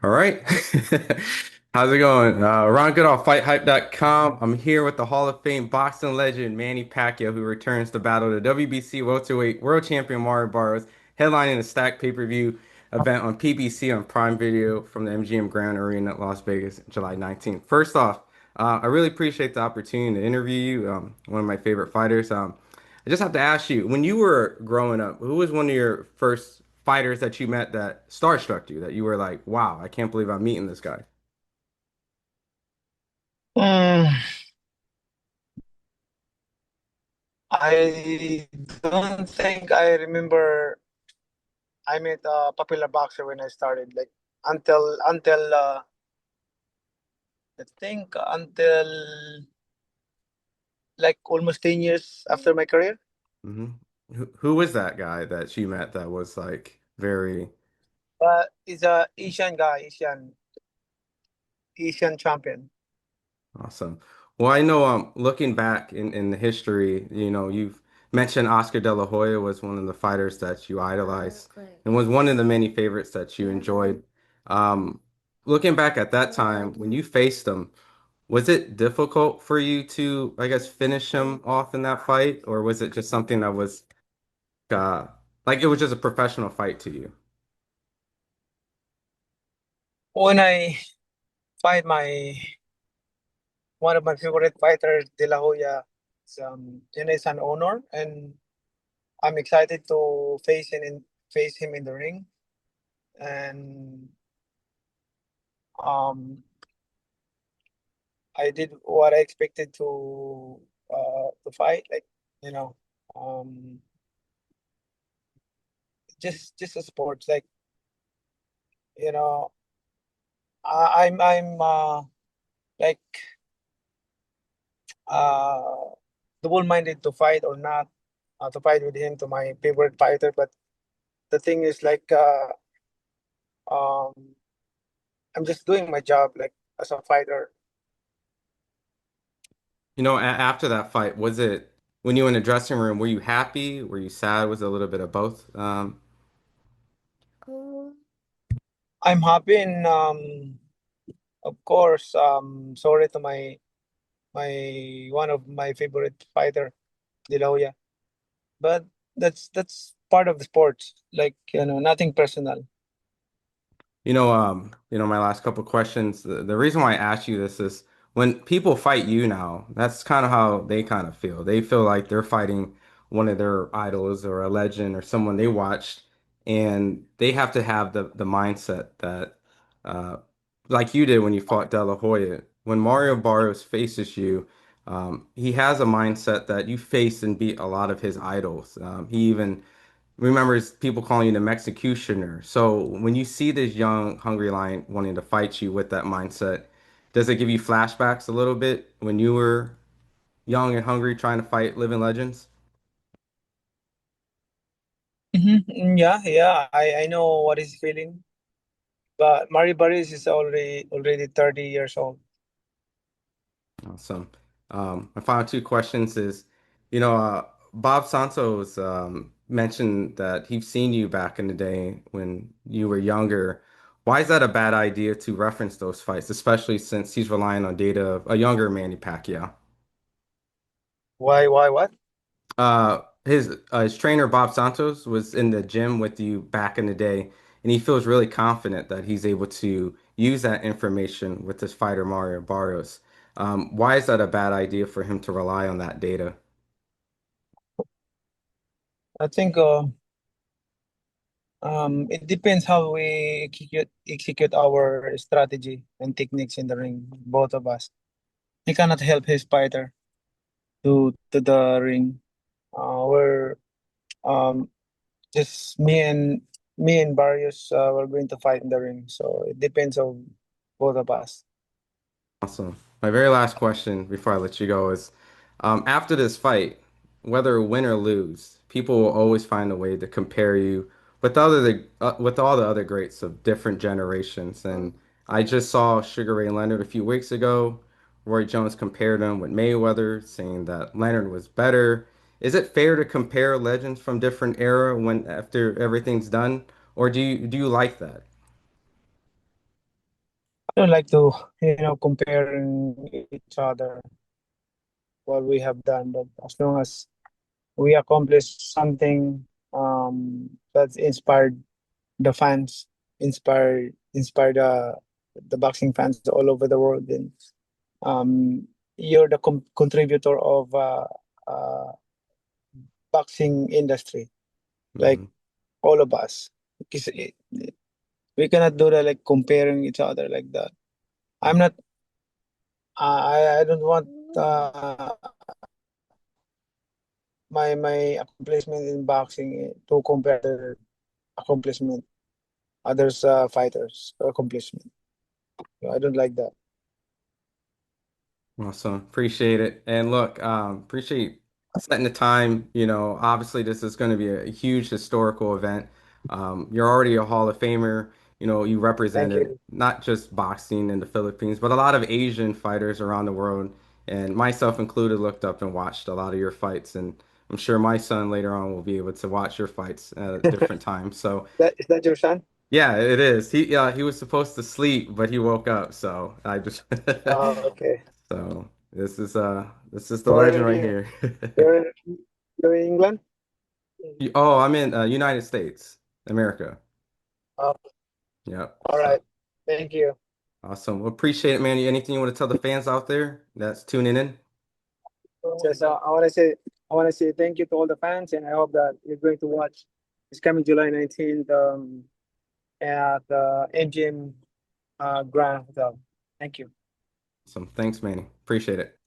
All right. How's it going? Ron Goodall, FightHype.com. I'm here with the Hall of Fame boxing legend Manny Pacquiao, who returns to battle the WBC welterweight world champion Mario Barrios, headlining a stacked pay-per-view event on PBC on Prime Video from the MGM Grand Arena at Las Vegas, July 19th. First off, I really appreciate the opportunity to interview you, one of my favorite fighters. I just have to ask you, when you were growing up, who was one of your first fighters that you met that starstruck you, that you were like, wow, I can't believe I'm meeting this guy? Mm, I don't think I remember I met a popular boxer when I started. Like until I think until like almost 10 years after my career. hmm who was that guy that you met that was like very He's a Asian guy, Asian champion. awesome? Well, I know looking back in the history, you've mentioned Oscar De La Hoya was one of the fighters that you idolized and was one of the many favorites that you enjoyed. Um, Looking back at that time when you faced him, was it difficult for you to, I guess, finish him off in that fight, or was it just something that was uh like it was just a professional fight to you? When I fight my one of my favorite fighters, De La Hoya, it's an honor, and I'm excited to face him in the ring. And um I did what I expected to fight, like you know, um, just a sports, like you know, I'm like uh double-minded to fight or not, to fight with him to my favorite fighter. But the thing is, like um, I'm just doing my job, like as a fighter. After that fight, was it when you were in the dressing room, were you happy? Were you sad? Was it a little bit of both? I'm happy, and of course, sorry to my one of my favorite fighter, De La Hoya. But that's part of the sports, like nothing personal. My last couple questions. The reason why I asked you this is when people fight you now, that's kind of how they kind of feel. They feel like they're fighting one of their idols or a legend or someone they watched, and they have to have the mindset that, uh, like you did when you fought De La Hoya. When Mario Barrios faces you, he has a mindset that you faced and beat a lot of his idols. He even remembers people calling you the Mexicutioner. So when you see this young, hungry lion wanting to fight you with that mindset, does it give you flashbacks a little bit when you were young and hungry trying to fight living legends? Yeah, yeah, I know what he's feeling. But Mario Barrios is already 30 years old. Awesome. My final two questions is, Bob Santos mentioned that he's seen you back in the day when you were younger. Why is that a bad idea to reference those fights, especially since he's relying on data of a younger Manny Pacquiao? Why, what? His trainer Bob Santos was in the gym with you back in the day, and he feels really confident that he's able to use that information with his fighter Mario Barrios. Why is that a bad idea for him to rely on that data? I think it depends how we execute our strategy and techniques in the ring, both of us. He cannot help his fighter to the ring. We're um just me and Barrios, we're going to fight in the ring. So it depends on both of us. Awesome. My very last question before I let you go is, after this fight, whether win or lose, people will always find a way to compare you with all the other greats of different generations. And I just saw Sugar Ray Leonard a few weeks ago. Roy Jones compared him with Mayweather, saying that Leonard was better. Is it fair to compare legends from different era when after everything's done, or do you like that? I don't like to, comparing each other what we have done, but as long as we accomplish something that's inspired the fans, inspire the boxing fans all over the world, then um, you're the contributor of uh, boxing industry, like Mhm. all of us. Because we cannot do that like comparing each other like that. I'm not. I don't want my accomplishment in boxing to compare their accomplishment, others fighters accomplishment. I don't like that. Awesome. Appreciate it. And look, appreciate setting the time. Obviously this is going to be a huge historical event. You're already a Hall of Famer. You Thank represented you. not just boxing in the Philippines, but a lot of Asian fighters around the world. And myself included, looked up and watched a lot of your fights. And I'm sure my son later on will be able to watch your fights at different times. So Is that your son? yeah, it is. He was supposed to sleep, but he woke up. So I just Oh, okay. So this is the Where legend are right you? here. You're you're in England? Oh, I'm in United States, America. Oh, Yep. all So right. Thank you. awesome. Well, appreciate it, man. Anything you want to tell the fans out there that's tuning in? Just I want to say thank you to all the fans, and I hope that you're going to watch. It's coming July 19th at the MGM Grand Hotel. Thank you. Thanks, Manny. Appreciate it.